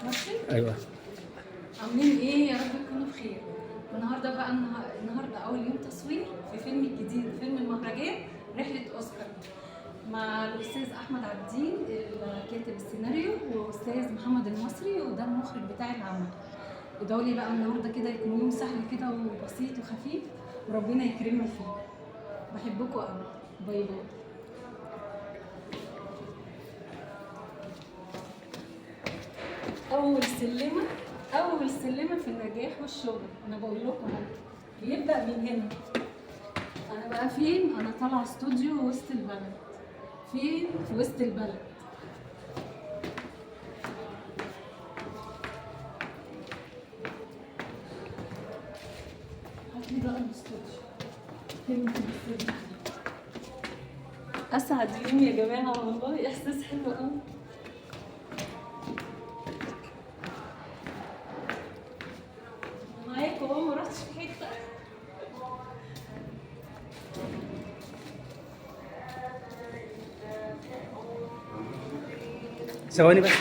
ماشي. ايوه. عاملين ايه؟ يا رب تكونوا بخير. النهارده بقى النهارده اول يوم تصوير في فيلم جديد، فيلم المهرجان رحله اوسكار، مع الاستاذ احمد عابدين كاتب السيناريو، واستاذ محمد المصري وده المخرج بتاع العمل. ادعوا لي بقى النهارده كده يكون يوم سهل كده وبسيط وخفيف، وربنا يكرمنا فيه. بحبكم قوي. باي باي. أول سلمة في النجاح والشغل، أنا بقول لكم أهو بيبدأ من هنا. أنا بقى فين؟ أنا طالعة استوديو وسط البلد. فين؟ في وسط البلد. هاتلي بقى الاستوديو. فين في الاستوديو؟ أسعد يوم يا جماعة، والله إحساس حلو قوي. معاكم اهو، ما رحتش في حتة. ثواني بس.